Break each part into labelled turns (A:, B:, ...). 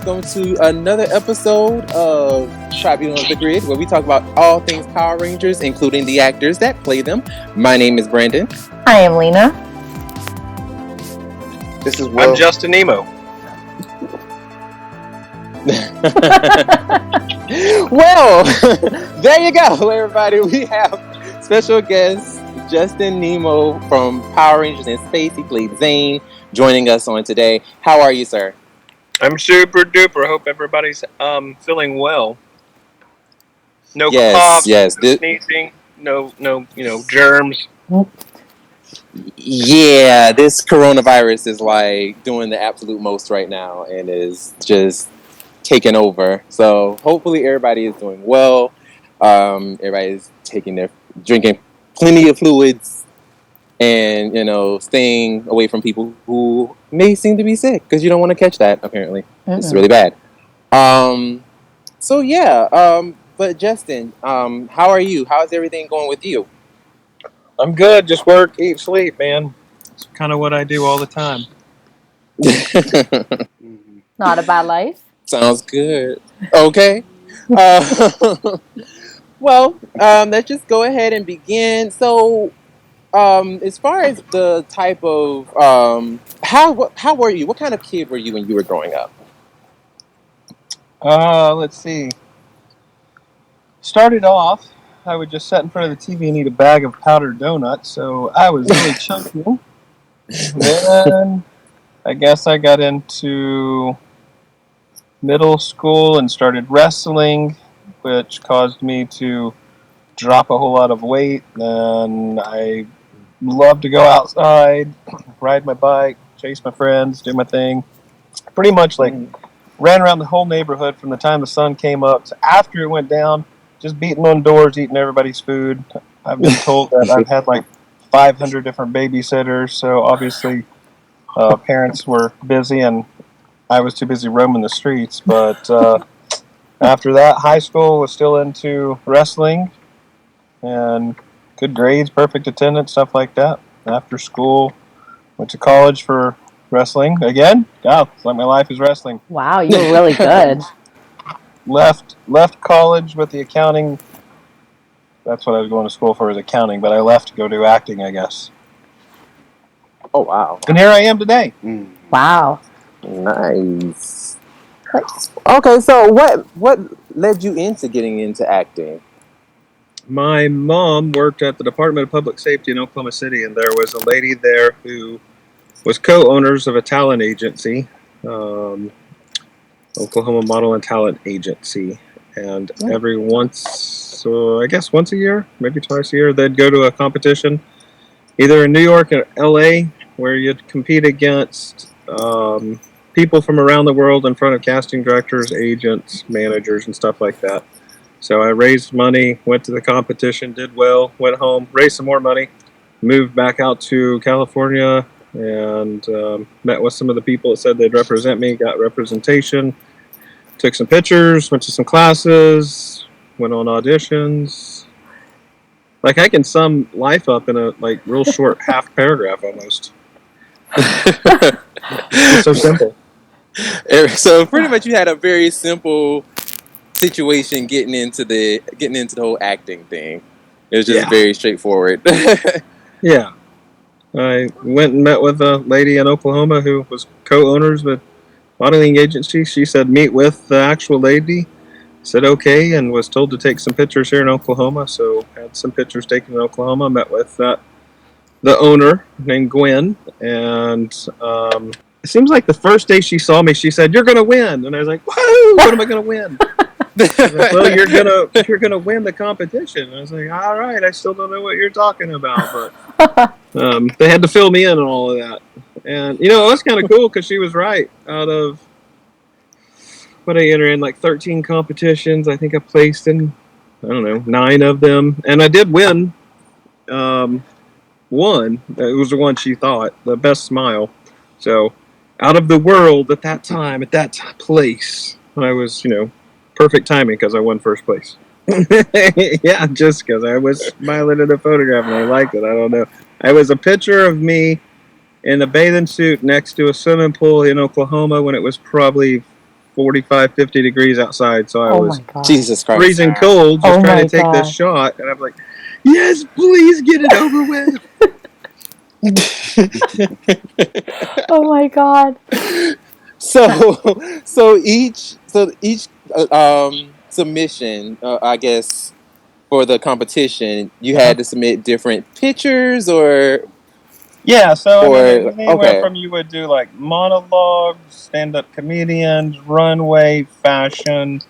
A: welcome to another episode of Tribunal of the Grid, where we talk about all things Power Rangers, including the actors that play them. My name is Brandon.
B: I am Lena.
C: This is Will.
D: I'm Justin Nemo.
A: Well, there you go, everybody. We have special guest Justin Nemo from Power Rangers in Space. He played Zane, joining us on today. How are you, sir?
D: I'm super duper. Hope everybody's feeling well. No coughs, no sneezing, no germs.
A: Yeah, this coronavirus is like doing the absolute most right now and is just taking over. So hopefully everybody is doing well. Everybody's drinking plenty of fluids and, staying away from people who may seem to be sick because you don't want to catch that, apparently. Mm-hmm. It's really bad. But Justin, how are you? How's everything going with you?
D: I'm good. Just work, eat, sleep, man. It's kind of what I do all the time.
B: Not a bad life.
A: Sounds good. Okay. Let's just go ahead and begin. So, as far as the type of how were you? What kind of kid were you when you were growing up?
D: Let's see. Started off, I would just sit in front of the TV and eat a bag of powdered donuts, so I was really chunky. Then I guess I got into middle school and started wrestling, which caused me to drop a whole lot of weight. And I love to go outside, ride my bike, chase my friends, do my thing. Pretty much ran around the whole neighborhood from the time the sun came up to after it went down, just beating on doors, eating everybody's food. I've been told that I've had 500 different babysitters, so obviously parents were busy and I was too busy roaming the streets. But after that, high school, was still into wrestling and good grades, perfect attendance, stuff like that. After school, went to college for wrestling again. God, it's like my life is wrestling.
B: Wow, you're really good.
D: Left college with the accounting. That's what I was going to school for, was accounting, but I left to go do acting, I guess.
A: Oh, wow.
D: And here I am today.
B: Wow.
A: Nice. Okay, so what led you into getting into acting?
D: My mom worked at the Department of Public Safety in Oklahoma City, and there was a lady there who was co-owners of a talent agency, Oklahoma Model and Talent Agency. And once a year, maybe twice a year, they'd go to a competition, either in New York or LA, where you'd compete against people from around the world in front of casting directors, agents, managers, and stuff like that. So I raised money, went to the competition, did well, went home, raised some more money, moved back out to California, and met with some of the people that said they'd represent me, got representation, took some pictures, went to some classes, went on auditions. I can sum life up in a real short half paragraph almost. It's so simple.
A: So pretty much you had a very simple situation getting into the whole acting thing. It was just very straightforward.
D: Yeah. I went and met with a lady in Oklahoma who was co-owners with modeling agency. She said meet with the actual lady. Said okay, and was told to take some pictures here in Oklahoma. So had some pictures taken in Oklahoma. Met with the owner named Gwen, and it seems like the first day she saw me, she said, "You're gonna win," and I was like, "Whoa! What am I gonna win?" Like, well, you're gonna win the competition. And I was like, all right, I still don't know what you're talking about, but they had to fill me in on all of that. And it was kind of cool because she was right. Out of what I entered in 13 competitions, I think I placed in 9 of them, and I did win one. It was the one she thought the best smile. So out of the world at that time, at that place, I was perfect timing because I won first place. Yeah, just because I was smiling in the photograph and I liked it. I don't know. It was a picture of me in a bathing suit next to a swimming pool in Oklahoma when it was probably 45, 50 degrees outside, so I
B: Oh
D: was
B: my god.
A: Jesus Christ.
D: freezing cold, just
B: Oh
D: trying
B: my
D: to take
B: God.
D: this shot, and I'm like, yes, please get it over with.
B: Oh my god.
A: So each submission, I guess, for the competition, you had to submit different pictures or
D: Yeah, so I mean, it was anywhere
A: okay.
D: from you would do like monologues, stand-up comedians, runway, fashion.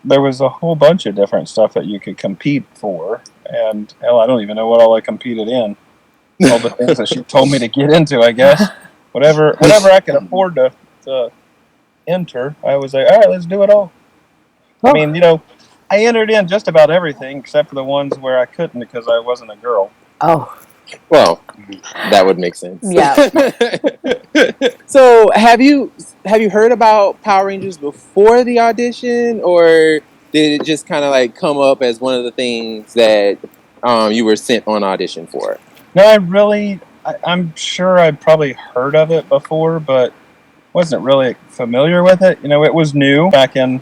D: There was a whole bunch of different stuff that you could compete for, and hell, I don't even know what all I competed in. All the things that she told me to get into, I guess. Whatever I could afford to enter, I was like, all right, let's do it all. I mean, I entered in just about everything except for the ones where I couldn't because I wasn't a girl.
B: Oh.
A: Well, that would make sense.
B: Yeah.
A: So have you heard about Power Rangers before the audition, or did it just kind of like come up as one of the things that you were sent on audition for?
D: No, I'm sure I'd probably heard of it before, but wasn't really familiar with it. It was new back in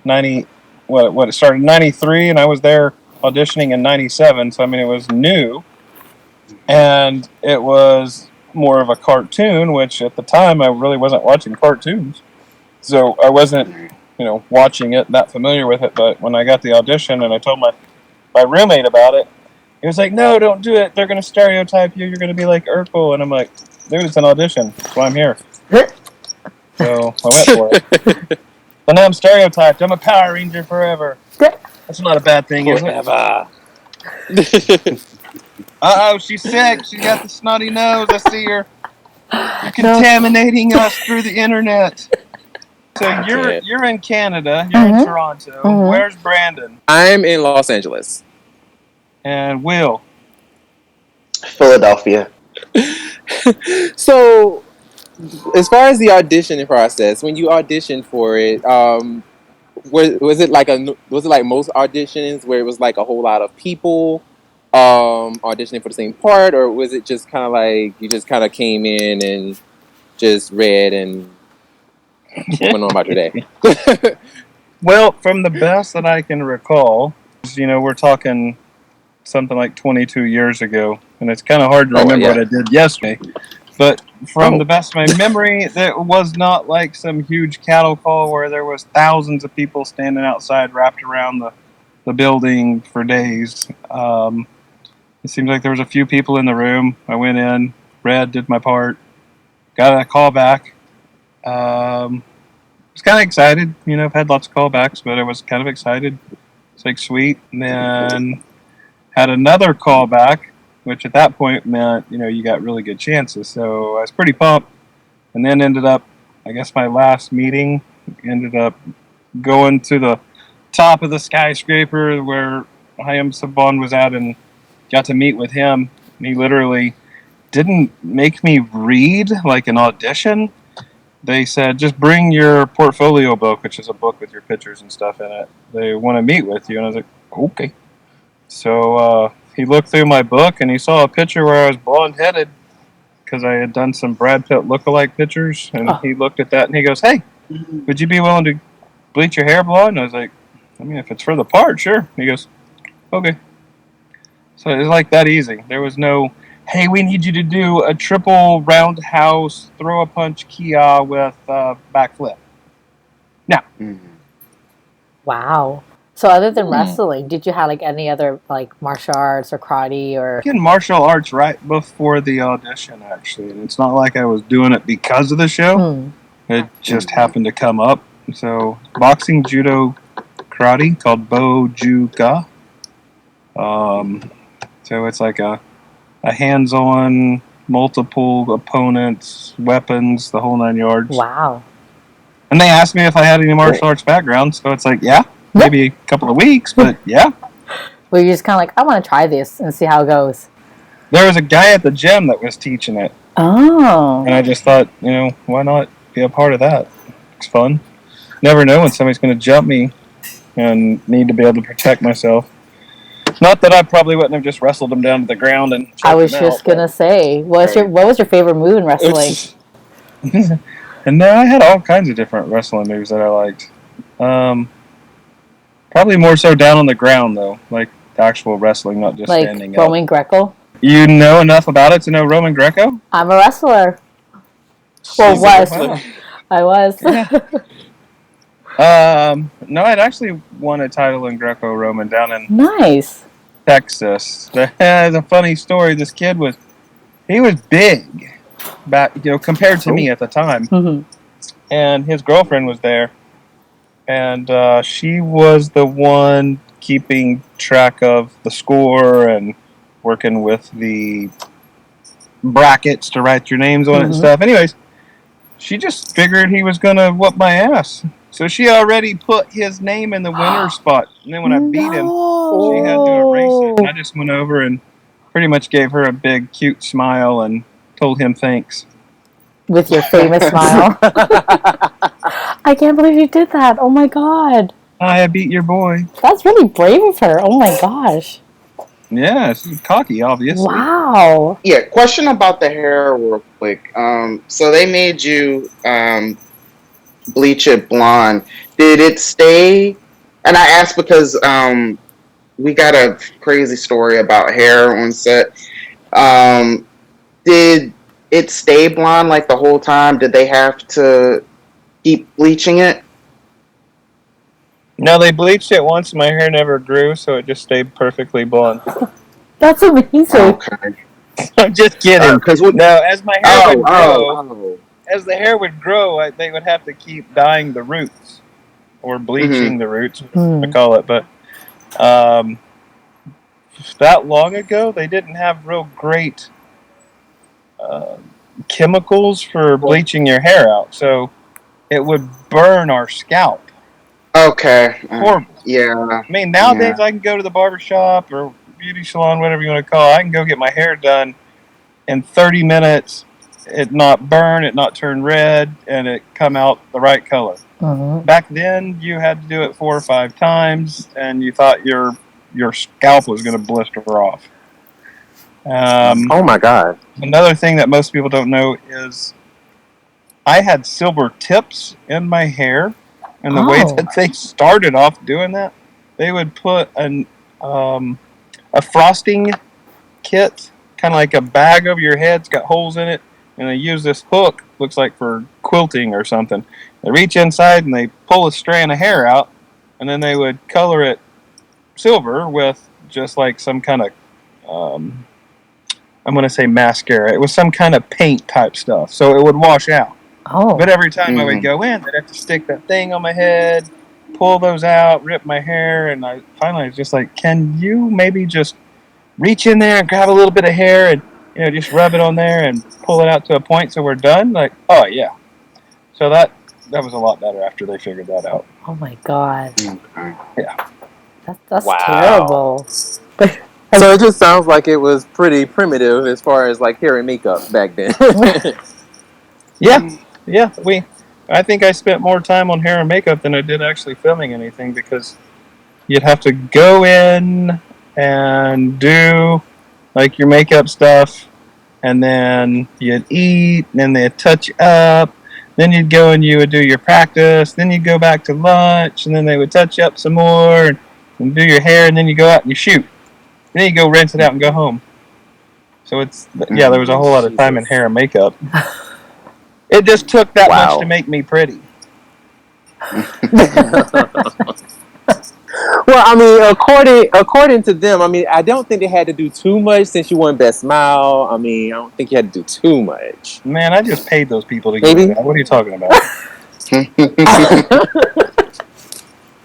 D: 90. What it started in 93, and I was there auditioning in 97. So I mean, it was new, and it was more of a cartoon, which at the time I really wasn't watching cartoons, so I wasn't watching it, that familiar with it. But when I got the audition and I told my roommate about it, he was like, "No, don't do it. They're going to stereotype you. You're going to be like Urkel." And I'm like, "Dude, it's an audition. That's why I'm here." So I went for it. But now I'm stereotyped. I'm a Power Ranger forever. That's not a bad thing, is it? Uh-oh, she's sick. She's got the snotty nose. I see her. You're contaminating us through the internet. So you're in Canada. You're in Toronto. Where's Brandon?
A: I'm in Los Angeles.
D: And Will?
C: Philadelphia.
A: So, as far as the auditioning process, when you auditioned for it, was it like most auditions where it was like a whole lot of people auditioning for the same part, or was it just kind of like you just kind of came in and just read and went on about your day?
D: Well, from the best that I can recall, we're talking something like 22 years ago, and it's kind of hard to remember what I did yesterday. But from the best of my memory, it was not like some huge cattle call where there was thousands of people standing outside wrapped around the building for days. It seems like there was a few people in the room. I went in, read, did my part, got a call back. Was kind of excited. I've had lots of callbacks, but I was kind of excited. It's like, sweet. And then had another callback, which at that point meant, you got really good chances. So I was pretty pumped. And then ended up, I guess my last meeting, ended up going to the top of the skyscraper where Hayam Saban was at and got to meet with him. And he literally didn't make me read like an audition. They said, just bring your portfolio book, which is a book with your pictures and stuff in it. They want to meet with you. And I was like, okay. So he looked through my book and he saw a picture where I was blonde-headed because I had done some Brad Pitt look-alike pictures. And he looked at that and he goes, hey, would you be willing to bleach your hair blonde? And I was like, I mean, if it's for the part, sure. And he goes, okay. So it was like that easy. There was no, hey, we need you to do a triple roundhouse, throw a punch Kia with backflip. No.
B: Wow. So other than wrestling, did you have like any other like martial arts or karate or?
D: In martial arts right before the audition, actually. And it's not like I was doing it because of the show. It just happened to come up. So boxing, judo, karate called Bo-Ju-Ga. So it's like a hands-on, multiple opponents, weapons, the whole 9 yards.
B: Wow.
D: And they asked me if I had any martial arts background, so it's like, yeah, maybe a couple of weeks, but yeah.
B: Well, you're just kind of like, I want to try this and see how it goes.
D: There was a guy at the gym that was teaching it.
B: Oh.
D: And I just thought, why not be a part of that? It's fun. Never know when somebody's going to jump me and need to be able to protect myself. Not that I probably wouldn't have just wrestled him down to the ground and
B: I was just going to say, what was your favorite move in wrestling?
D: And no, I had all kinds of different wrestling moves that I liked. Probably more so down on the ground, though. Like actual wrestling, not just
B: Like
D: standing
B: Roman
D: up.
B: Greco?
D: You know enough about it to know Roman Greco?
B: I'm a wrestler. Well,
A: She's a
B: was.
A: wrestler.
B: I was.
D: Yeah. No, I'd actually won a title in Greco-Roman down in
B: Nice.
D: Texas. There's a funny story. This kid was big, back compared to me at the time,
B: Mm-hmm.
D: and his girlfriend was there, and she was the one keeping track of the score and working with the brackets to write your names on it and stuff. Anyways, she just figured he was gonna whoop my ass. So she already put his name in the winner's spot. And then when I beat him, she had to erase it. And I just went over and pretty much gave her a big, cute smile and told him thanks.
B: With your famous smile. I can't believe you did that. Oh my god.
D: I beat your boy.
B: That's really brave of her. Oh my gosh.
D: Yeah, she's cocky, obviously.
B: Wow.
C: Yeah, question about the hair real quick. So they made you bleach it blonde. Did it stay? And I asked because we got a crazy story about hair on set. Did it stay blonde like the whole time? Did they have to keep bleaching it?
D: No, they bleached it once. My hair never grew, so it just stayed perfectly blonde.
B: That's amazing.
C: Okay.
D: I'm just kidding. No, as my hair would grow, as the hair would grow, they would have to keep dyeing the roots or bleaching the roots, I call it. But that long ago, they didn't have real great chemicals for bleaching your hair out, so it would burn our scalp.
C: Okay.
D: Horrible.
C: Yeah.
D: I mean, nowadays I can go to the barbershop or beauty salon, whatever you want to call it. I can go get my hair done in 30 minutes. It not burn, it not turn red, and it come out the right color. Back then, you had to do it 4 or 5 times, and you thought your scalp was going to blister off.
A: Oh my god.
D: Another thing that most people don't know is I had silver tips in my hair, and the way that they started off doing that, they would put a frosting kit, kind of like a bag over your head. It's got holes in it, and they use this hook, looks like for quilting or something. They reach inside and they pull a strand of hair out, and then they would color it silver with just like some kind of, I'm going to say mascara. It was some kind of paint type stuff, so it would wash out. But every time I would go in, they'd have to stick that thing on my head, pull those out, rip my hair, and I finally was just like, can you maybe just reach in there and grab a little bit of hair and just rub it on there and pull it out to a point so we're done? Like, oh yeah. So that was a lot better after they figured that out.
B: Oh my god.
D: Yeah.
B: That's terrible.
A: So it just sounds like it was pretty primitive as far as like hair and makeup back then.
D: Yeah. I think I spent more time on hair and makeup than I did actually filming anything, because you'd have to go in and do like your makeup stuff, and then you'd eat, and then they'd touch up, then you'd go and you would do your practice, then you'd go back to lunch, and then they would touch up some more and do your hair, and then you go out and you shoot. And then you go rinse it out and go home. So there was a whole lot of time in hair and makeup. It just took that much to make me pretty.
A: Well, I mean, according to them, I mean, I don't think they had to do too much since you won Best Smile. I mean, I don't think you had to do too much.
D: Man, I just paid those people to get that. What are you talking about?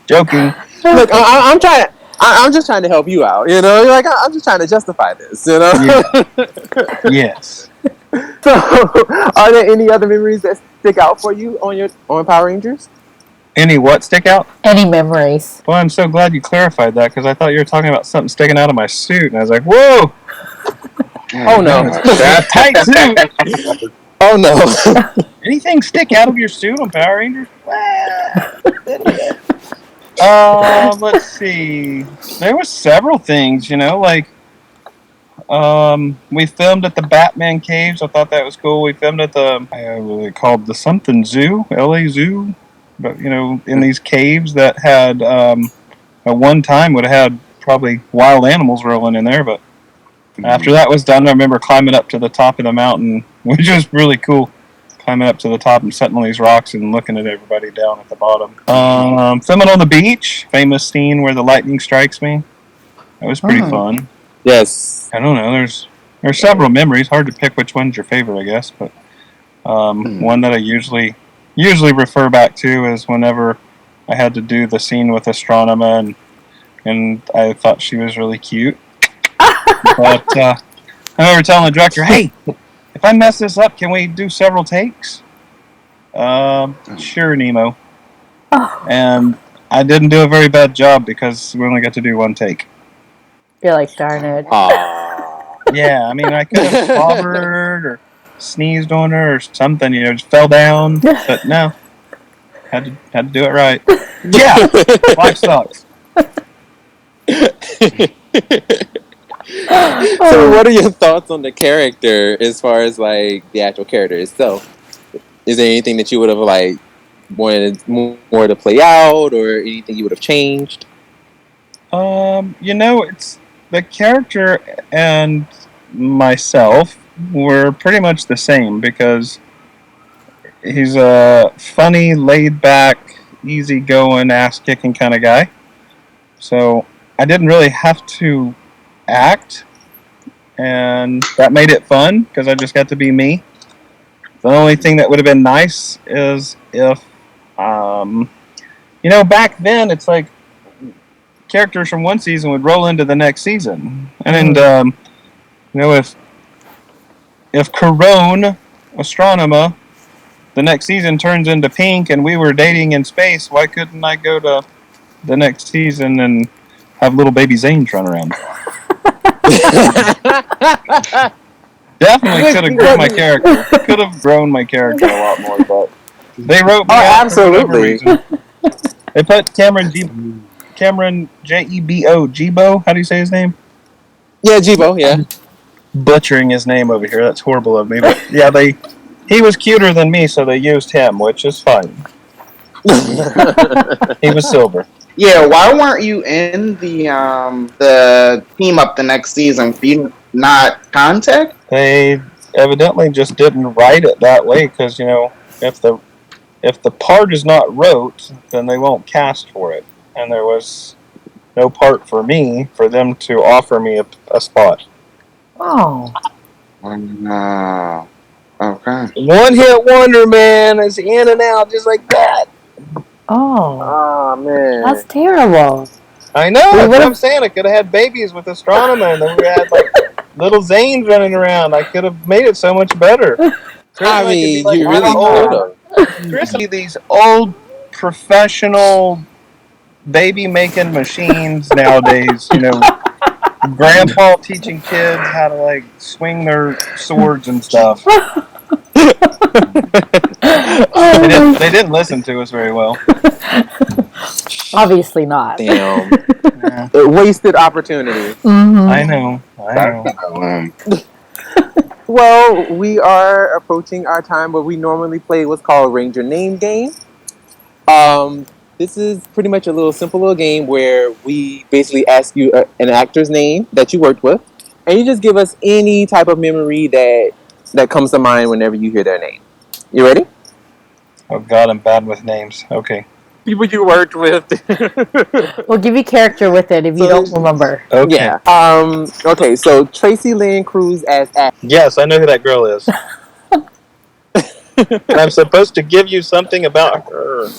D: Joking.
A: Look, I'm just trying to help you out. Like I'm just trying to justify this.
D: Yeah. Yes.
A: So, are there any other memories that stick out for you on Power Rangers?
D: Any what stick out?
B: Any memories?
D: Well, I'm so glad you clarified that, because I thought you were talking about something sticking out of my suit, and I was like, whoa!
A: Oh no,
D: that tight suit.
A: Oh no!
D: Anything stick out of your suit on Power Rangers? Let's see. There were several things, like We filmed at the Batman Caves. I thought that was cool. We filmed at the what are they called, the something zoo, LA Zoo, but in these caves that had at one time would have had probably wild animals rolling in there. But after that was done, I remember climbing up to the top of the mountain, which was really cool. Climbing up to the top and sitting on these rocks and looking at everybody down at the bottom. Filming on the beach, famous scene where the lightning strikes me. That was pretty fun.
A: Yes.
D: I don't know. There's several memories. Hard to pick which one's your favorite, I guess. But one that I usually refer back to is whenever I had to do the scene with Astronema, and I thought she was really cute. But I remember telling the director, "Hey, if I mess this up, can we do several takes?" Sure, Nemo. And I didn't do a very bad job because we only got to do one take.
B: You're like, darn it.
D: Yeah, I mean, I could have slobbered or sneezed on her or something, just fell down. But no, had to do it right. Yeah, life sucks.
A: So what are your thoughts on the character as far as like the actual character itself? Is there anything that you would have like wanted more to play out, or anything you would have changed?
D: It's the character and myself were pretty much the same because he's a funny, laid back, easygoing, ass kicking kind of guy. So I didn't really have to act, and that made it fun because I just got to be me. The only thing that would have been nice is if, back then it's like characters from one season would roll into the next season, and if Corone Astronema the next season turns into Pink and we were dating in space, why couldn't I go to the next season and have little baby Zanes run around? Definitely could have grown my character. Could have grown my character a lot more, but they wrote me out
A: absolutely.
D: for whatever reason. They put Cameron Jebo. Jebo. How do you say his name?
A: Yeah, Jebo. Yeah.
D: Butchering his name over here. That's horrible of me. But yeah, he was cuter than me, so they used him, which is fine. He was silver.
C: Yeah, why weren't you in the team up the next season? Were you not contact?
D: They evidently just didn't write it that way because if the part is not wrote, then they won't cast for it, and there was no part for me for them to offer me a spot.
B: Oh.
C: Okay.
D: One hit wonder, man. It's in and out just like that.
B: Oh,
A: man,
B: that's terrible.
D: I know. That's what I'm saying. I could have had babies with Astronema, and then we had like little Zanes running around. I could have made it so much better.
A: I mean, you really could
D: have. These old professional baby making machines nowadays. Grandpa teaching kids how to like swing their swords and stuff. They didn't listen to us very well.
B: Obviously not.
A: Damn. Wasted opportunity.
B: Mm-hmm.
D: I know.
A: Well, we are approaching our time where we normally play what's called Ranger Name Game. This is pretty much a little simple little game where we basically ask you an actor's name that you worked with, and you just give us any type of memory that comes to mind whenever you hear their name. You ready?
D: Oh God, I'm bad with names. Okay.
A: People you worked with.
B: We'll give you character with it if you don't remember.
D: Okay.
A: Yeah. Okay, so Tracy Lynn Cruz as actor.
D: Yes, I know who that girl is. And I'm supposed to give you something about her.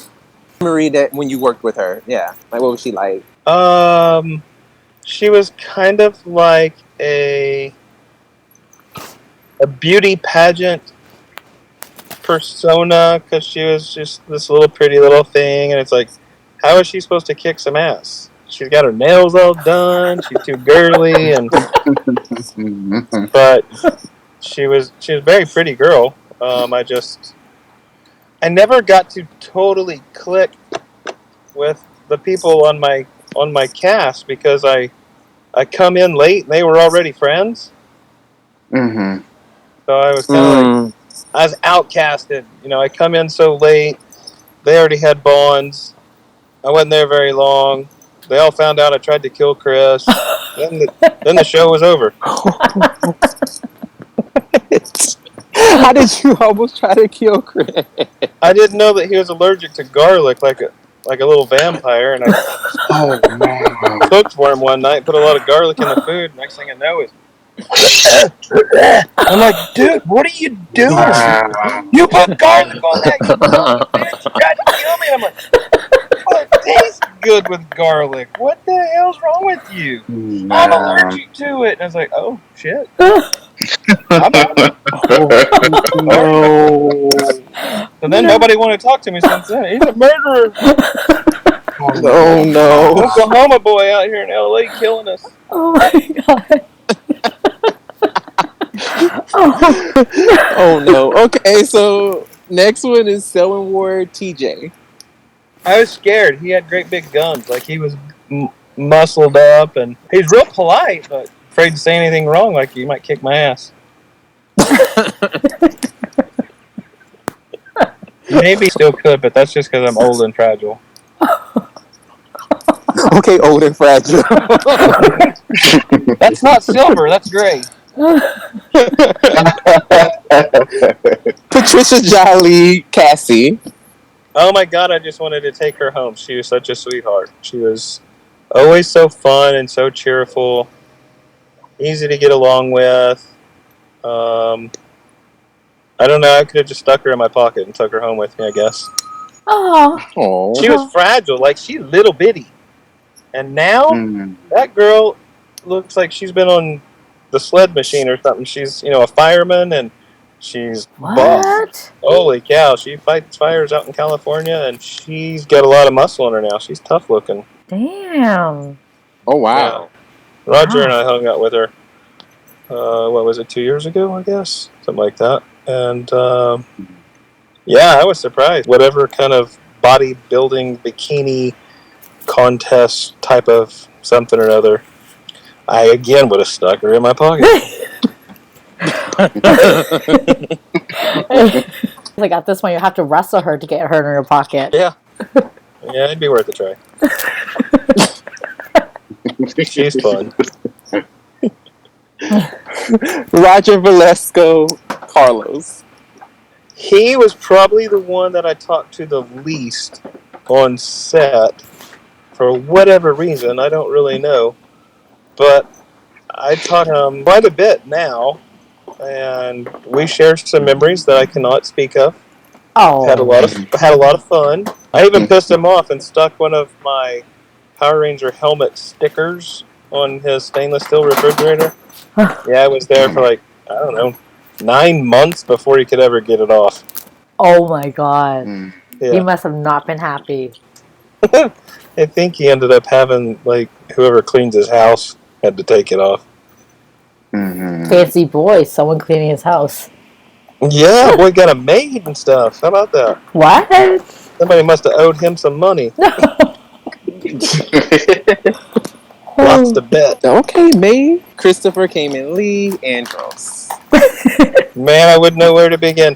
A: Memory that when you worked with her. Yeah. Like, what was she like?
D: She was kind of like a beauty pageant persona because she was just this little pretty little thing, and it's like, how is she supposed to kick some ass? She's got her nails all done. She's too girly, but she was a very pretty girl. I never got to totally click with the people on my cast because I come in late and they were already friends.
C: Mm-hmm.
D: So I was kind of like, I was outcasted. You know, I come in so late. They already had bonds. I wasn't there very long. They all found out I tried to kill Chris. Then the show was over.
A: How did you almost try to kill Chris?
D: I didn't know that he was allergic to garlic, like a little vampire, and I cooked for him one night. Put a lot of garlic in the food. Next thing I know is, I'm like, dude, what are you doing?
C: Wow.
D: You put garlic on that, you dumb bitch! You tried to kill me. And I'm like, well, it tastes good with garlic. What the hell's wrong with you? I'm allergic to it. And I was like, oh shit. I'm out.
C: No.
D: And then nobody wanted to talk to me since then. He's a murderer.
A: Oh no.
D: Oklahoma boy out here in LA killing us.
B: Oh my god.
A: Oh no. Okay, so next one is Selling War TJ.
D: I was scared. He had great big guns. Like, he was muscled up, and he's real polite, but afraid to say anything wrong. Like, he might kick my ass. Maybe still could, but that's just because I'm old and fragile.
A: Okay, old and fragile.
D: That's not silver. That's gray.
A: Patricia Jolly Cassie.
D: Oh my god, I just wanted to take her home. She was such a sweetheart. She was always so fun and so cheerful. Easy to get along with. I don't know, I could have just stuck her in my pocket and took her home with me, I guess.
B: Oh.
D: She was fragile, like she's little bitty. And now, that girl looks like she's been on the sled machine or something. She's, a fireman, and she's buff.
B: What?
D: Holy cow, she fights fires out in California, and she's got a lot of muscle on her now. She's tough looking.
B: Damn.
A: Oh wow.
D: Yeah. Roger and I hung out with her, what was it, 2 years ago, I guess? Something like that. And, yeah, I was surprised. Whatever kind of bodybuilding, bikini contest type of something or other, I again would have stuck her in my pocket.
B: Like, at this point, you have to wrestle her to get her in your pocket.
D: Yeah. Yeah, it'd be worth a try. She's fun.
A: Roger Valesco Carlos.
D: He was probably the one that I talked to the least on set for whatever reason. I don't really know. But I taught him quite a bit now, and we share some memories that I cannot speak of.
B: Oh.
D: Had a lot of fun. I even pissed him off and stuck one of my Power Ranger helmet stickers on his stainless steel refrigerator. Yeah, I was there for like, I don't know, 9 months before he could ever get it off.
B: Oh my god.
D: Yeah.
B: You must have not been happy.
D: I think he ended up having, like, whoever cleans his house had to take it off.
B: Fancy boy, someone cleaning his house.
D: Yeah, boy got a maid and stuff. How about that?
B: What?
D: Somebody must have owed him some money. Lots to bet.
A: Okay, May. Christopher Kamen Lee Andros.
D: Man, I wouldn't know where to begin.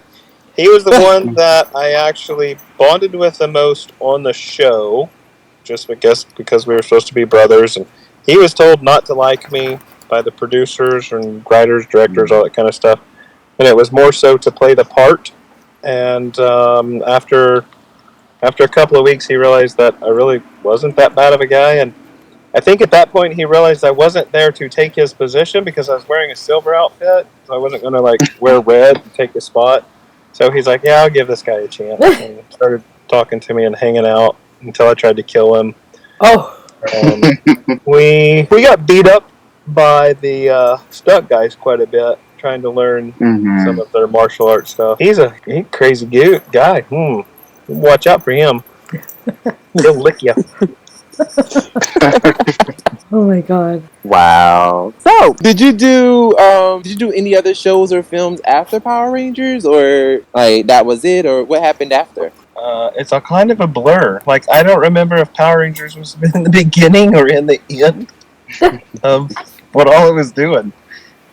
D: He was the one that I actually bonded with the most on the show, just because we were supposed to be brothers, and he was told not to like me by the producers and writers, directors, all that kind of stuff, and it was more so to play the part. And after a couple of weeks, he realized that I really wasn't that bad of a guy, and I think at that point he realized I wasn't there to take his position because I was wearing a silver outfit, so I wasn't going to like wear red and take his spot. So he's like, yeah, I'll give this guy a chance. And started talking to me and hanging out until I tried to kill him.
B: Oh.
D: We got beat up by the stunt guys quite a bit, trying to learn some of their martial arts stuff. He's a crazy guy. Watch out for him. He'll lick you.
B: Oh my god.
A: Wow. So, did you do any other shows or films after Power Rangers, or like that was it, or what happened after?
D: It's a kind of a blur. Like, I don't remember if Power Rangers was in the beginning or in the end of what all it was doing.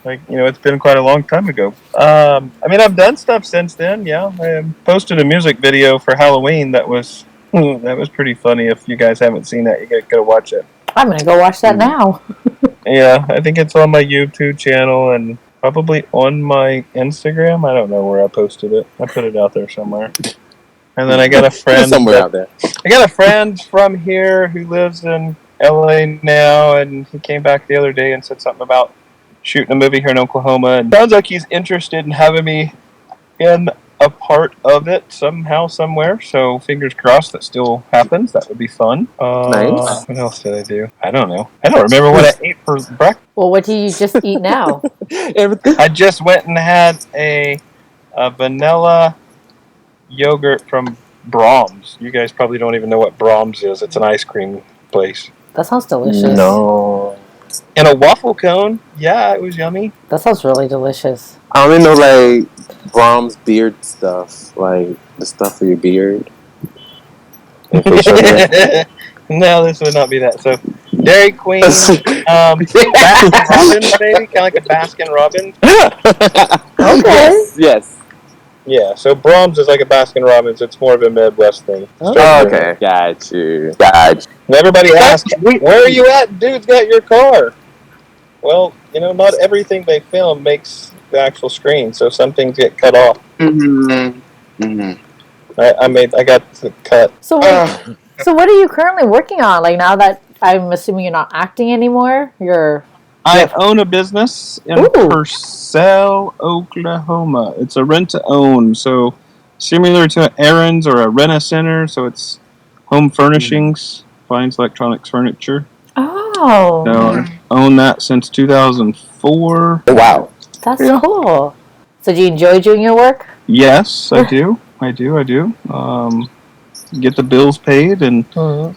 D: Like, it's been quite a long time ago. I mean, I've done stuff since then. Yeah, I posted a music video for Halloween that was pretty funny. If you guys haven't seen that, you gotta watch it.
B: I'm gonna go watch that now.
D: Yeah, I think it's on my YouTube channel and probably on my Instagram. I don't know where I posted it. I put it out there somewhere. And then I got a friend
A: somewhere out there.
D: I got a friend from here who lives in LA now, and he came back the other day and said something about shooting a movie here in Oklahoma. And sounds like he's interested in having me in a part of it somehow, somewhere. So fingers crossed that still happens. That would be fun.
A: Nice.
D: What else did I do? I don't know. I don't remember what I ate for breakfast.
B: Well, what do you just eat now?
A: Everything.
D: I just went and had a vanilla yogurt from Brahms. You guys probably don't even know what Brahms is. It's an ice cream place.
B: That sounds delicious.
A: No.
D: And a waffle cone. Yeah, it was yummy.
B: That sounds really delicious.
A: I only know like Brahms beard stuff, like the stuff for your beard.
D: No, this would not be that. So, Dairy Queen, Baskin Robbins, maybe, kind of like a Baskin Robbins.
B: Okay.
A: Yes.
D: Yeah, so Brahms is like a Baskin Robbins. It's more of a Midwest thing.
A: Oh, okay. Got you.
D: And everybody asks, where are you at? Dude's got your car. Well, not everything they film makes the actual screen, so some things get cut off.
C: Mm-hmm. Mm-hmm.
D: I got the cut.
B: So what are you currently working on? Like, now that I'm assuming you're not acting anymore,
D: I own a business in Purcell, Oklahoma. It's a rent-to-own, so similar to an errands or a rent-a-center, so it's home furnishings, finds electronics furniture.
B: Oh.
D: So I own that since 2004.
A: Wow.
B: That's cool. So do you enjoy doing your work?
D: Yes, I do. Get the bills paid, and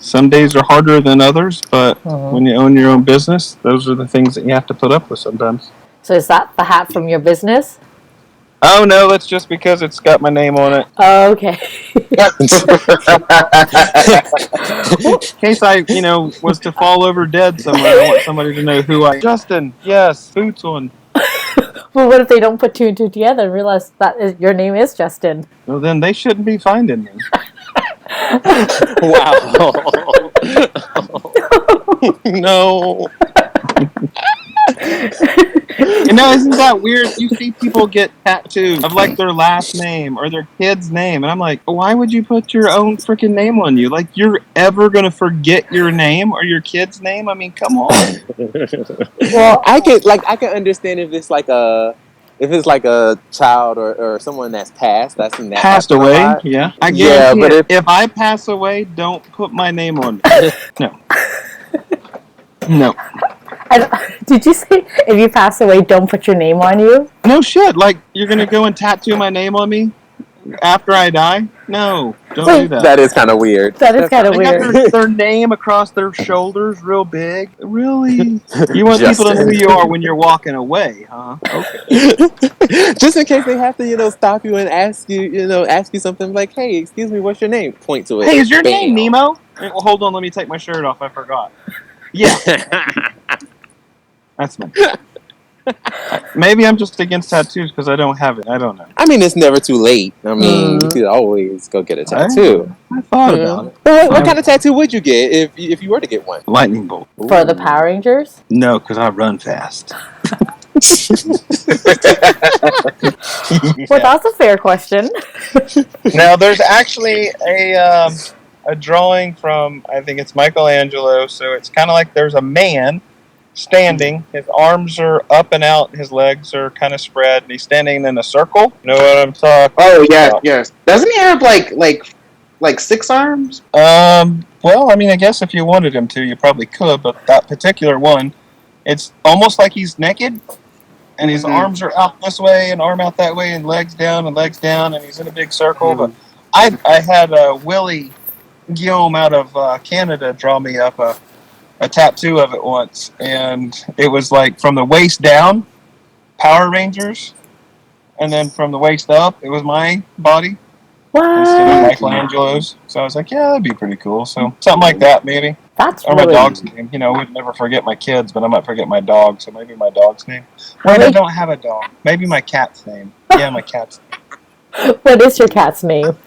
D: some days are harder than others, but when you own your own business, those are the things that you have to put up with sometimes.
B: So is that the hat from your business?
D: Oh, no, that's just because it's got my name on it.
B: Oh, okay.
D: In case I, was to fall over dead somewhere, I want somebody to know who I am. Justin, yes, boots on.
B: Well, what if they don't put two and two together and realize that your name is Justin?
D: Well, then they shouldn't be finding me.
A: Wow.
D: No. Isn't that weird? You see people get tattoos of like their last name or their kid's name, and I'm like, why would you put your own freaking name on you? Like, you're ever gonna forget your name or your kid's name? I mean, come on.
A: Well, I can understand if it's like a child or someone that's passed
D: away. Yeah, I guarantee
A: but
D: if I pass away, don't put my name on me. No.
B: Did you say if you pass away, don't put your name on you?
D: No shit. Like, you're gonna go and tattoo my name on me after I die? No, don't do that.
A: That is kind of weird.
B: That is kind of weird.
D: Got their name across their shoulders, real big. Really? You want people to know who you are when you're walking away, huh? Okay.
A: Just in case they have to, stop you and ask you something like, "Hey, excuse me, what's your name?" Point to it.
D: Hey, is your name Nemo? Well, hold on, let me take my shirt off. I forgot. Yeah. That's me. Maybe I'm just against tattoos because I don't have it. I don't know.
A: I mean, it's never too late. I mean, you could always go get a tattoo.
D: I thought about it.
A: But what kind of tattoo would you get if you were to get one?
D: Lightning bolt.
B: For the Power Rangers?
D: No, because I run fast.
B: Well, that's a fair question.
D: Now, there's actually a drawing from, I think it's Michelangelo, so it's kind of like there's a man standing, his arms are up and out, his legs are kind of spread, and he's standing in a circle. You know what I'm talking about?
C: Yes. Doesn't he have like 6 arms?
D: Well, I mean, I guess if you wanted him to, you probably could, but that particular one, it's almost like he's naked, and his arms are out this way, and arm out that way, and legs down, and he's in a big circle. But I had Willie Guillaume out of Canada draw me up a tattoo of it once, and it was like from the waist down, Power Rangers, and then from the waist up, it was my body instead of Michelangelo's. So I was like, yeah, that'd be pretty cool. So something like that, maybe.
B: That's
D: Or
B: really...
D: my dog's name. You know, I would never forget my kids, but I might forget my dog, so maybe my dog's name. Wait, I don't have a dog. Maybe my cat's name. Yeah, my cat's name.
B: What is your cat's name?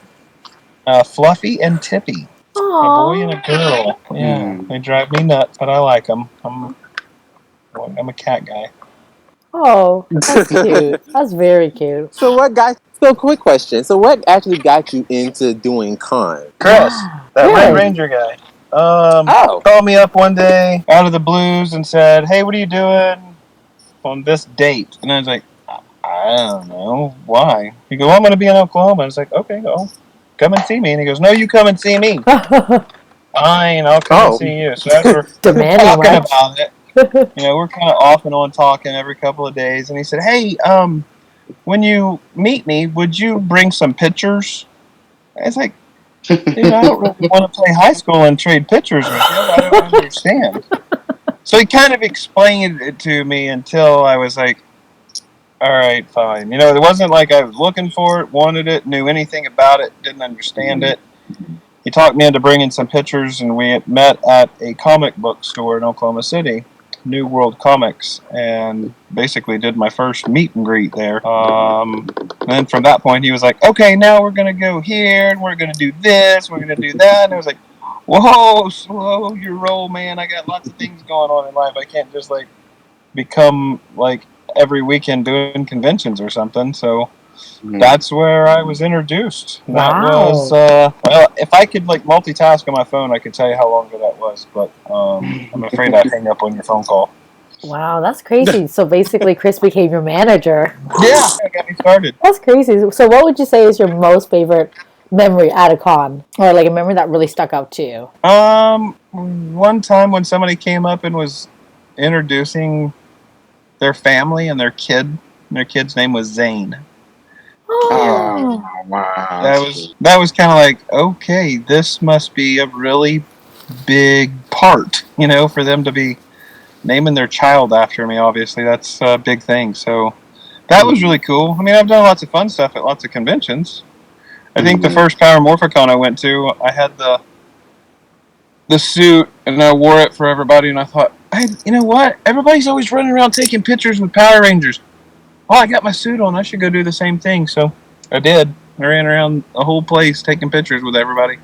D: Fluffy and Tippy.
B: Aww.
D: A boy and a girl. Yeah, they drive me nuts, but I like them. I'm a cat guy.
B: Oh, that's cute. That's very cute.
A: So quick question. So what actually got you into doing con?
D: Chris, that
B: Good.
D: Red Ranger guy. Called me up one day out of the blues and said, "Hey, what are you doing on this date?" And I was like, "I don't know. Why?" He goes, "Well, I'm going to be in Oklahoma." I was like, "Okay, go. Come and see me." And he goes, "No, you come and see me." Fine, I'll come and see you. So after
B: Demanding
D: talking
B: much.
D: about it, you know, we're kind of off and on talking every couple of days. And he said, "Hey, when you meet me, would you bring some pictures?" I was like, "Dude, I don't really want to play high school and trade pictures with you. I don't understand." So he kind of explained it to me until I was like, all right, fine. You know, it wasn't like I was looking for it, wanted it, knew anything about it, didn't understand it. He talked me into bringing some pictures, and we met at a comic book store in Oklahoma City, New World Comics, and basically did my first meet and greet there. And then from that point, he was like, "Okay, now we're going to go here, and we're going to do this, we're going to do that." And I was like, "Whoa, slow your roll, man. I got lots of things going on in life. I can't just, like, become, like, every weekend doing conventions or something." So that's where I was introduced.
B: Wow.
D: That was, well, if I could, like, multitask on my phone, I could tell you how long ago that was, but I'm afraid I'd hang up on your phone call.
B: Wow, that's crazy. So basically, Chris became your manager.
D: Yeah, that got me started.
B: That's crazy. So what would you say is your most favorite memory at a con? Or, like, a memory that really stuck out to you?
D: One time when somebody came up and was introducing their family and their kid's name was Zane.
C: Oh, wow.
D: That was kind of like, okay, this must be a really big part, you know, for them to be naming their child after me. Obviously, that's a big thing. So that was really cool. I mean, I've done lots of fun stuff at lots of conventions. I think the first Power Morphicon I went to, I had the suit and I wore it for everybody, and I thought, hey, you know what? Everybody's always running around taking pictures with Power Rangers. Oh, I got my suit on. I should go do the same thing. So I did. I ran around the whole place taking pictures with everybody.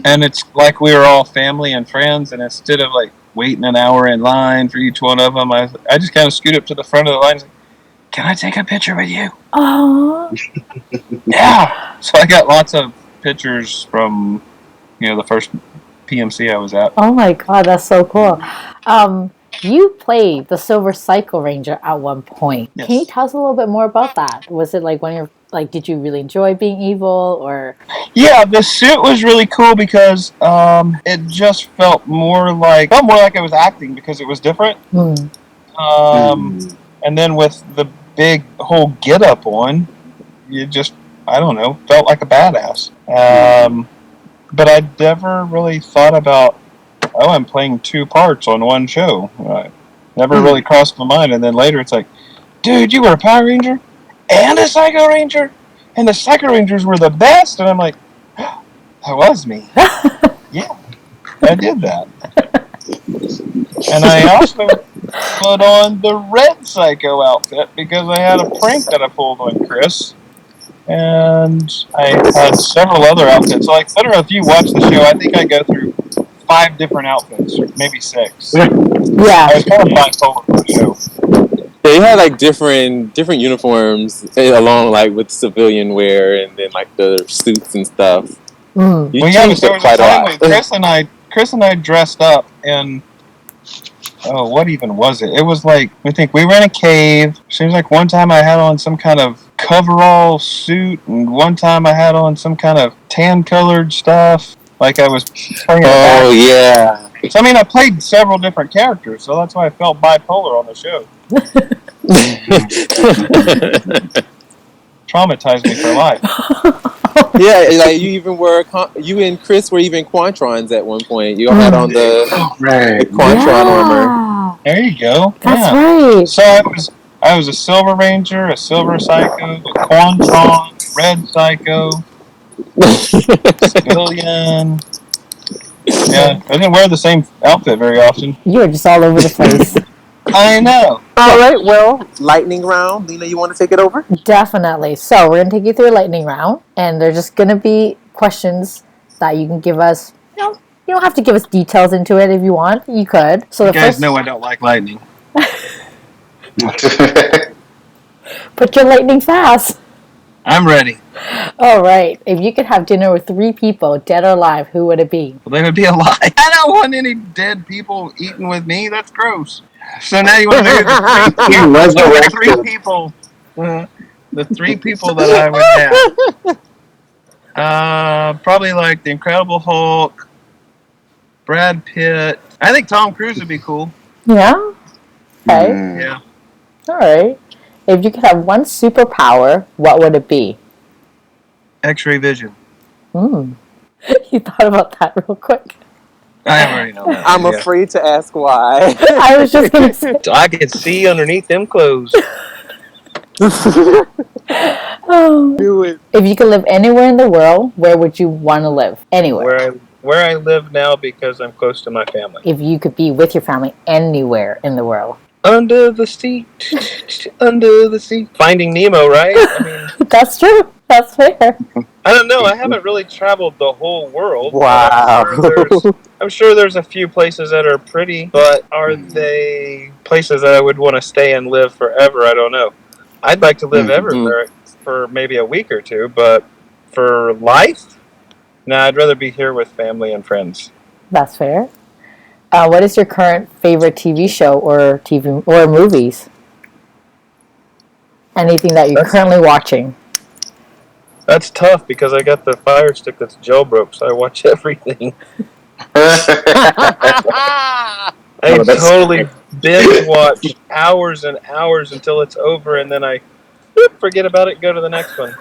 D: And it's like we were all family and friends, and instead of like waiting an hour in line for each one of them, I just kind of scoot up to the front of the line and say, "Can I take a picture with you?"
B: Oh.
D: Yeah. So I got lots of pictures from, you know, the first PMC I was at.
B: Oh my god, that's so cool. You played the Silver Cycle Ranger at one point.
D: Yes.
B: Can you tell us a little bit more about that? Was it like did you really enjoy being evil, or?
D: Yeah, the suit was really cool because it just felt more like I was acting because it was different. And then with the big whole get up on, you just, I don't know, felt like a badass. But I never really thought about, oh, I'm playing two parts on one show. Never really crossed my mind. And then later it's like, dude, you were a Power Ranger and a Psycho Ranger? And the Psycho Rangers were the best? And I'm like, that was me. Yeah, I did that. And I also put on the red Psycho outfit because I had a prank that I pulled on Chris. And I had several other outfits. So, like, I don't know if you watch the show. I think I go through 5 different outfits, or maybe 6.
B: Yeah.
D: I was kind of bipolar for the show.
A: Yeah, you had like different uniforms along like with civilian wear and then like the suits and stuff. You changed
D: there
A: it
D: was
A: quite
D: a
A: a
D: time
A: lot.
D: when Chris and I dressed up in, oh, what even was it? It was like, I think we were in a cave. Seems like one time I had on some kind of coverall suit, and one time I had on some kind of tan-colored stuff, like I was playing.
A: Oh yeah.
D: So I mean, I played several different characters, so that's why I felt bipolar on the show. Traumatized me for life.
A: Yeah, like you and Chris were even Quantrons at one point. You all had on the Quantron armor.
D: There you go.
B: That's right.
D: So I was a Silver Ranger, a Silver Psycho, a Quantron, Red Psycho, Civilian. Yeah, I didn't wear the same outfit very often.
B: You are just all over the place.
D: I know.
A: All right, well, lightning round. Lena, you want to take it over?
B: Definitely. So we're gonna take you through a lightning round, and they're just gonna be questions that you can give us. You don't have to give us details into it if you want. You could. So
D: You
B: the
D: guys
B: first,
D: know I don't like lightning.
B: put your lightning fast.
D: I'm ready.
B: All right. If you could have dinner with 3 people, dead or alive, who would it be?
D: Well, they would be alive. I don't want any dead people eating with me. That's gross. So now you want to know the 3 people. The 3 people that I would have. Probably like the Incredible Hulk, Brad Pitt. I think Tom Cruise would be cool.
B: Yeah. Okay.
D: Yeah.
B: All right. If you could have one superpower, what would it be?
D: X-ray vision.
B: You thought about that real quick.
D: I already know that.
A: I'm afraid to ask why.
B: I was just gonna say.
D: So I can see underneath them clothes.
B: Oh.
A: Do it.
B: If you could live anywhere in the world, where would you want to live? Anywhere.
D: Where I live now because I'm close to my family.
B: If you could be with your family anywhere in the world.
D: Under the sea. Under the sea. Finding Nemo, right? I mean,
B: That's true. That's fair.
D: I don't know. I haven't really traveled the whole world.
A: Wow.
D: I'm sure there's a few places that are pretty, but are they places that I would want to stay and live forever? I don't know. I'd like to live everywhere for maybe a week or two, but for life? No, I'd rather be here with family and friends.
B: That's fair. What is your current favorite TV show or movies? Anything that you're currently watching?
D: That's tough because I got the Fire Stick that's jailbroke, so I watch everything. I totally binge watch hours and hours until it's over, and then I forget about it and go to the next one.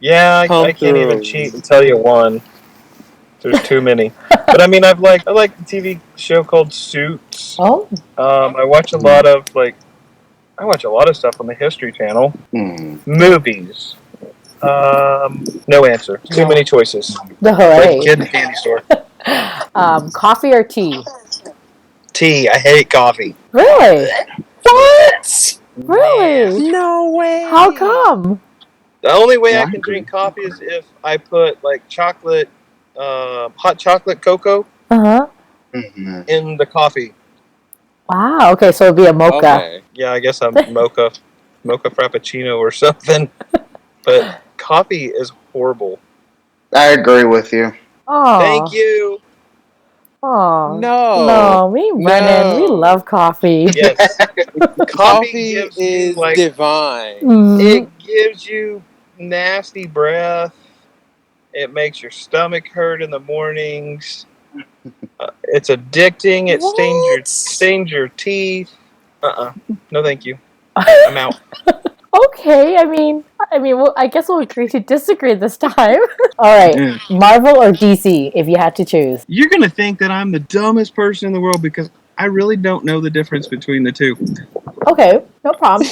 D: Yeah, I can't even cheat and tell you one. There's too many. But I mean, I like the TV show called Suits.
B: Oh.
D: I watch a lot of stuff on the History Channel. Movies. No answer. Too many choices.
B: The
D: Like
B: hooray.
D: a kid in a candy store.
B: Coffee or tea?
D: Tea. I hate coffee.
B: Really?
A: What?
B: Really?
A: No way.
B: How come?
D: The only way I can drink coffee is if I put like chocolate, hot chocolate cocoa
B: Uh-huh.
D: in the coffee.
B: Wow. Okay, so it'd be a mocha.
A: Okay.
D: Yeah, I guess I'm mocha frappuccino or something. But coffee is horrible.
C: I agree with you.
B: Oh.
D: Thank you.
B: Oh.
A: No.
B: No, me and Brennan, we
A: No.
B: love coffee.
D: Yes.
A: Coffee
D: gives you,
A: is
D: like,
A: divine.
B: Mhm.
D: it gives you nasty breath. It makes your stomach hurt in the mornings. It's addicting. It stains your teeth. No, thank you. I'm out.
B: Okay, I mean, well, I guess we'll agree to disagree this time. All right, Marvel or DC, if you had to choose.
D: You're gonna think that I'm the dumbest person in the world because I really don't know the difference between the two.
B: Okay, no problem.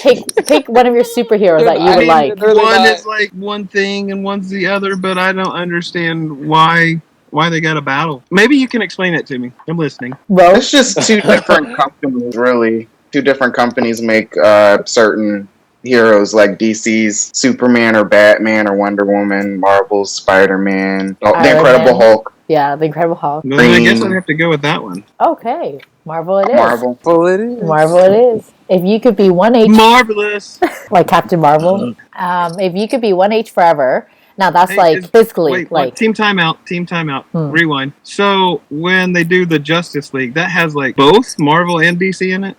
B: Pick one of your superheroes that you would like.
D: One is like one thing and one's the other, but I don't understand why they got a battle. Maybe you can explain it to me. I'm listening.
B: Well,
C: It's just 2 different companies, really. 2 different companies make certain heroes, like DC's Superman or Batman or Wonder Woman, Marvel's Spider-Man, the Incredible Hulk.
B: Yeah, the Incredible Hulk.
D: Well, I guess I'd have to go with that one.
B: Okay, Marvel it is.
C: Marvel.
A: Well, it is.
B: Marvel it is. If you could be 1H,
D: Marvelous.
B: like Captain Marvel. If you could be 1H forever. Now that's physically
D: wait, team timeout. Rewind. So when they do the Justice League, that has like both Marvel and DC in it?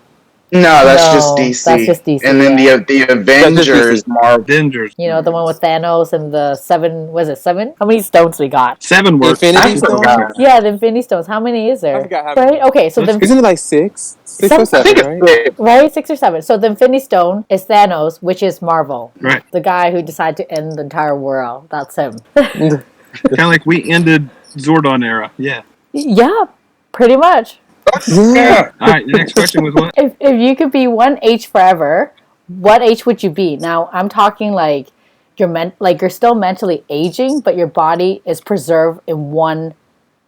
C: No, that's just DC.
B: That's just DC.
C: And then the Avengers, Marvel.
D: Avengers.
B: You know, the one with Thanos and the 7, was it 7? How many stones we got?
D: 7 words.
A: Infinity Stone?
B: Yeah, the Infinity Stones. How many is there?
A: I forgot how
B: right?
A: many.
B: Okay, so
A: Isn't it like 6? 6 or 7,
C: I think it's
A: right?
C: 6.
B: right, 6 or 7. So the Infinity Stone is Thanos, which is Marvel.
D: Right.
B: The guy who decided to end the entire world. That's him.
D: Kind of like we ended Zordon era. Yeah.
B: Yeah, pretty much.
A: Yeah.
D: All right, the next question was what?
B: If you could be 1H forever, what H would you be? Now, I'm talking like you're still mentally aging, but your body is preserved in one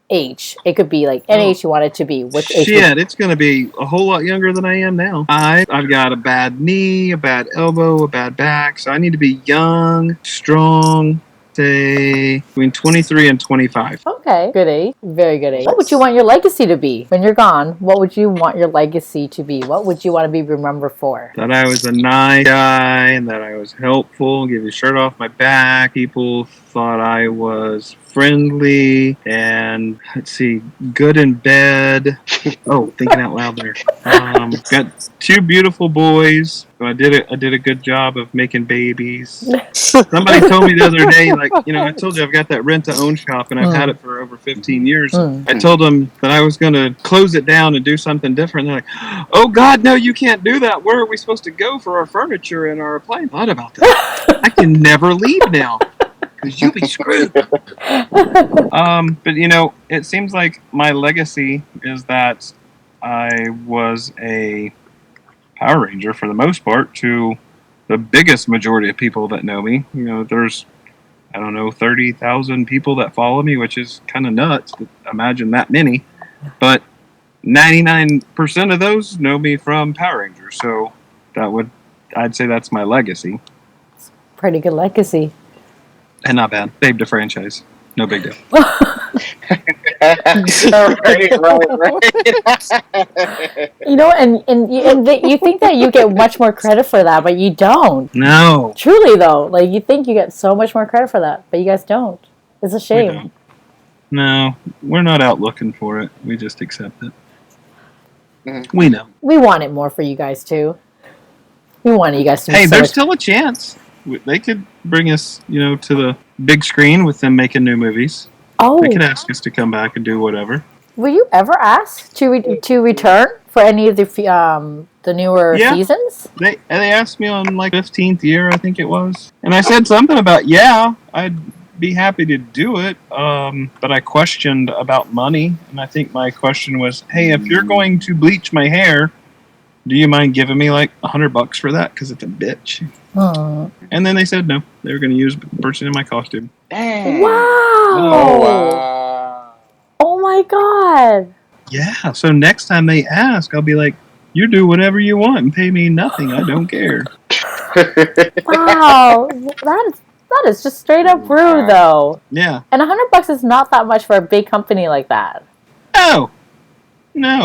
B: age. It could be like any age you want it to be. Which age?
D: Shit, it's going to be a whole lot younger than I am now. I've got a bad knee, a bad elbow, a bad back, so I need to be young, strong, say between 23 and 25.
B: Okay, good age. Very good age. What would you want your legacy to be when you're gone? What would you want your legacy to be? What would you want to be remembered for?
D: That I was a nice guy and that I was helpful, give the shirt off my back. People thought I was friendly and, let's see, good in bed. Oh, thinking out loud there. Got 2 beautiful boys. So I did a good job of making babies. Somebody told me the other day, like, I told you I've got that rent-to-own shop and I've had it for over 15 years. I told them that I was going to close it down and do something different. They're like, oh, God, no, you can't do that. Where are we supposed to go for our furniture and our appliances? I thought about that. I can never leave now. Because you'll be screwed. But, it seems like my legacy is that I was a Power Ranger for the most part to the biggest majority of people that know me. There's, 30,000 people that follow me, which is kind of nuts. Imagine that many. But 99% of those know me from Power Rangers. So I'd say that's my legacy.
B: Pretty good legacy.
D: And not bad. Saved a franchise. No big deal.
C: right.
B: And you think that you get much more credit for that, but you don't.
D: No.
B: Truly, though. Like, you think you get so much more credit for that, but you guys don't. It's a shame.
D: No, we're not out looking for it. We just accept it. We know.
B: We want it more for you guys, too. We want you guys to be
D: Hey, there's still a chance. They could bring us, to the big screen with them making new movies.
B: Oh.
D: They could ask us to come back and do whatever.
B: Were you ever asked to return for any of the newer seasons?
D: They asked me on 15th year, I think it was. And I said something about, I'd be happy to do it. But I questioned about money. And I think my question was, hey, if you're going to bleach my hair, do you mind giving me $100 for that? Because it's a bitch. And then they said no. They were going to use the person in my costume.
C: Dang.
B: Wow.
A: Oh, wow.
B: Oh, my God.
D: Yeah. So next time they ask, I'll be like, you do whatever you want and pay me nothing. I don't care.
B: Wow. That is just straight up rude, though.
D: Yeah.
B: And $100 is not that much for a big company like that.
D: No,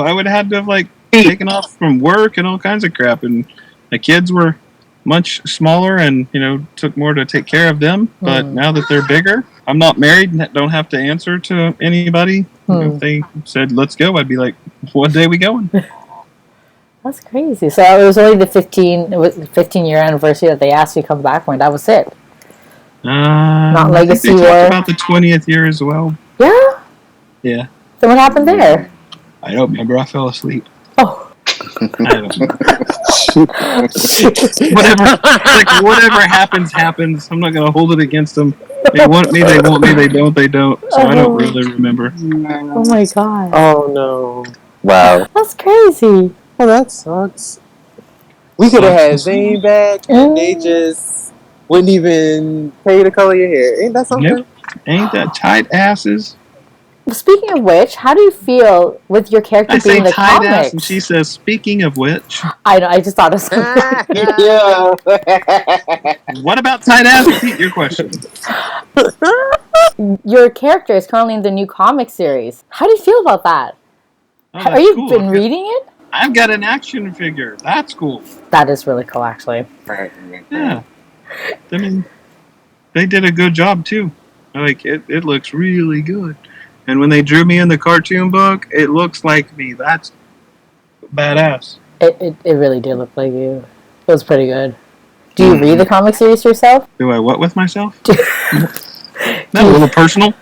D: I would have had to have taken off from work and all kinds of crap, and the kids were much smaller and took more to take care of them. But now that they're bigger, I'm not married and don't have to answer to anybody. If they said let's go, I'd be like, what day are we going?
B: That's crazy. So it was only the 15-year anniversary that they asked you to come back when. That was it. Not legacy
D: they
B: war.
D: talked about the 20th year as well.
B: Yeah.
D: Yeah.
B: So what happened there?
D: I don't remember. I fell asleep.
B: Oh.
D: I don't know. whatever happens. I'm not gonna hold it against them. They want me, they want me. They don't. So I don't really remember.
B: Oh my God.
A: Oh no! Wow.
B: That's crazy.
A: Well, that sucks. We could have had Zane back, and they just wouldn't even pay to color your hair. Ain't that something?
D: Nope. Ain't that tight asses?
B: Speaking of which, how do you feel with your character being the
D: tight
B: comics?
D: ass, and she says, "Speaking of which."
B: I know. I just thought of something.
C: Yeah.
D: What about tight ass? Repeat your question.
B: Your character is currently in the new comic series. How do you feel about that?
D: Oh,
B: Are you
D: cool.
B: been reading it?
D: I've got an action figure. That's cool.
B: That is really cool, actually.
D: Yeah. I mean, they did a good job too. It looks really good. And when they drew me in the cartoon book, it looks like me. That's badass.
B: It really did look like you. It was pretty good. Do you read the comic series yourself?
D: Do I what with myself? That a little personal.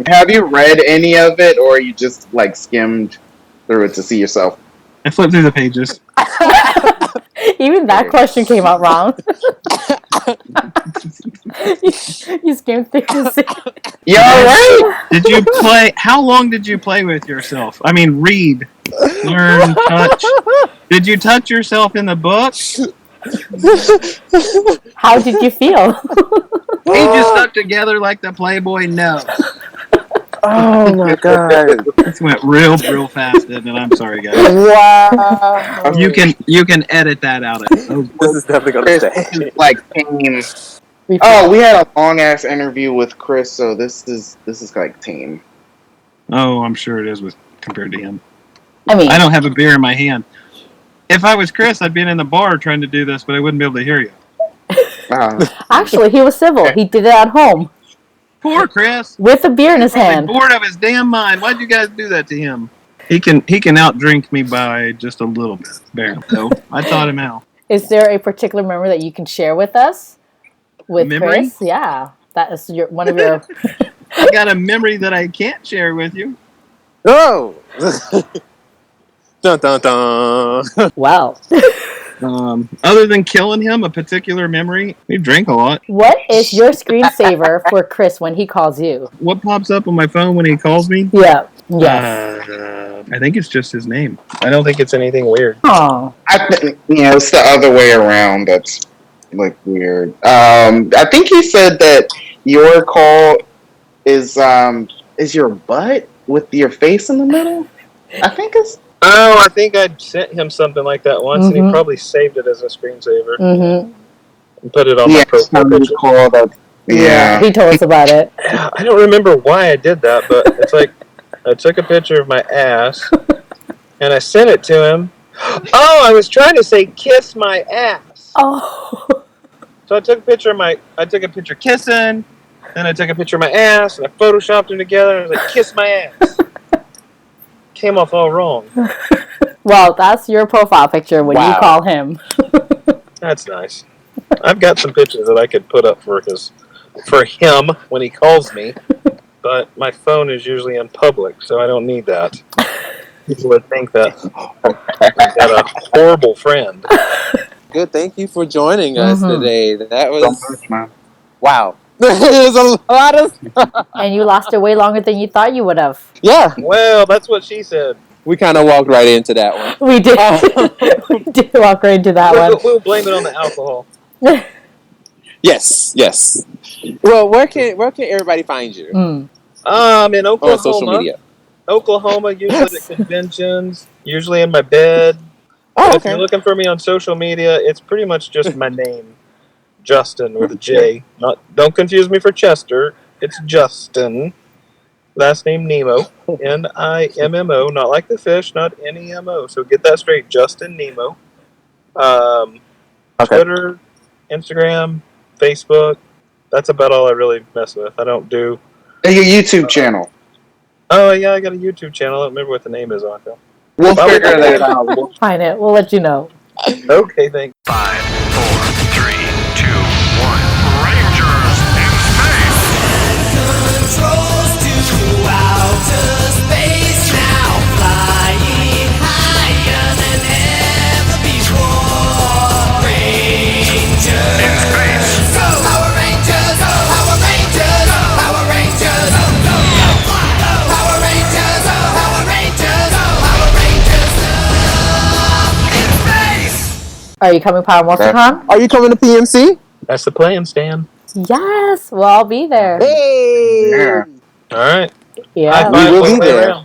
C: Have you read any of it, or you just skimmed through it to see yourself?
D: I flipped through the pages.
B: Even that question came out wrong. You skimmed through the
C: You alright?
D: Did you play? How long did you play with yourself? I mean, read, learn, touch. Did you touch yourself in the book?
B: How did you feel?
D: He just stuck together like the Playboy No.
A: Oh my god!
D: This went real fast, didn't it? I'm sorry, guys.
A: Wow!
D: You can edit that out.
A: This is definitely gonna
C: Chris,
A: stay.
C: this is like tame. Oh, we had a long ass interview with Chris, so this is like tame.
D: Oh, I'm sure it is compared to him.
B: I mean,
D: I don't have a beer in my hand. If I was Chris, I'd be in the bar trying to do this, but I wouldn't be able to hear you.
B: actually, he was civil. He did it at home
D: Poor Chris.
B: with a beer in his
D: Probably
B: hand.
D: bored of his damn mind. Why'd you guys do that to him? He can outdrink me by just a little bit. Barely. So I taught him out.
B: Is there a particular memory that you can share with us? With
D: Memory?
B: Chris? Yeah. That is one of your...
D: I got a memory that I can't share with you.
A: Oh! Dun dun dun!
B: Wow.
D: Other than killing him, a particular memory, we drank a lot.
B: What is your screensaver for Chris when he calls you?
D: What pops up on my phone when he calls me?
B: Yeah. Yes.
D: I think it's just his name. I don't think it's anything weird.
B: Oh.
C: I think it's the other way around. That's like weird. I think he said that your call is your butt with your face in the middle. I think it's.
D: Oh, I think I sent him something like that once, and he probably saved it as a screensaver and put it on my profile picture.
C: Yeah.
B: He told us about it.
D: I don't remember why I did that, but it's like I took a picture of my ass and I sent it to him. Oh, I was trying to say kiss my ass.
B: Oh.
D: So I took a picture kissing, then I took a picture of my ass and I photoshopped them together and I was like, kiss my ass. Came off all wrong.
B: Well, that's your profile picture when you call him.
D: That's nice. I've got some pictures that I could put up for him when he calls me, but my phone is usually in public, so I don't need that. People would think that I've got a horrible friend.
A: Good, thank you for joining us today. That was wow.
B: There's a lot of and you lost it way longer than you thought you would have.
A: Yeah.
D: Well, that's what she said.
A: We kind of walked right into that one.
B: We did. We did walk right into that one.
D: We'll blame it on the alcohol.
A: Yes. Well, where can everybody find you?
D: In Oklahoma.
A: On social media.
D: Oklahoma, usually at conventions, usually in my bed.
A: Oh,
D: If you're looking for me on social media, it's pretty much just my name. Justin with a J. Don't confuse me for Chester. It's Justin. Last name Nemo. Nimmo. Not like the fish, not Nemo. So get that straight. Justin Nemo. Twitter, Instagram, Facebook. That's about all I really mess with. I don't do.
C: And your YouTube channel.
D: Oh yeah, I got a YouTube channel. I don't remember what the name is on it.
C: We'll figure that out.
B: We'll find it. We'll let you know.
D: Okay, thanks.
E: 5, 4, 3, 2, 1. Rangers in space. Controls to outer space now, flying higher than ever before. Rangers in space. Go Power Rangers! Go Power Rangers! Go Power Rangers! Go go go! Power Rangers! Go Power Rangers! Go Power Rangers! In space.
B: Are you coming, Power MorphicCon?
A: Are you coming to PMC?
D: That's the plan, Stan.
B: Yes. Well, I'll be there.
A: Hey!
C: Yeah.
D: All right.
B: Yeah.
A: We will be there.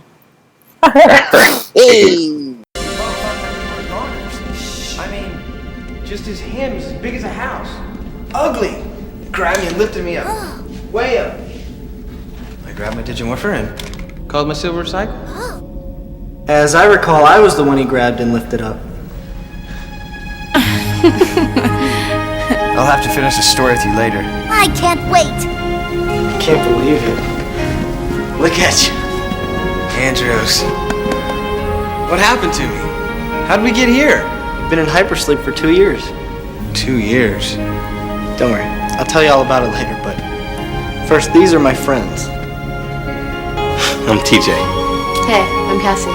A: Hey!
F: I mean, just his hand was as big as a house. Ugly. Grabbed me and lifted me up. Way up. I grabbed my Digimorpher and called my Silverizer. As I recall, I was the one he grabbed and lifted up. I'll have to finish the story with you later.
G: I can't wait.
F: I can't believe it. Look at you. Andros. What happened to me? How'd we get here? I've been in hypersleep for 2 years. 2 years? Don't worry. I'll tell you all about it later, but first, these are my friends. I'm TJ.
G: Hey, I'm Cassie.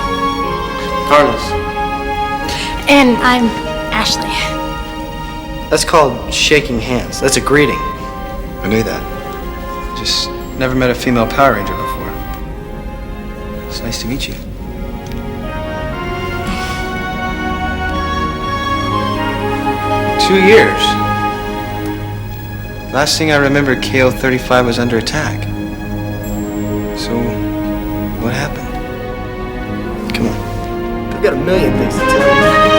F: Carlos.
G: And I'm Ashley.
F: That's called shaking hands. That's a greeting. I knew that. Just never met a female Power Ranger before. It's nice to meet you. 2 years. Last thing I remember, KO-35 was under attack. So, what happened? Come on.
H: I've got a million things to tell you.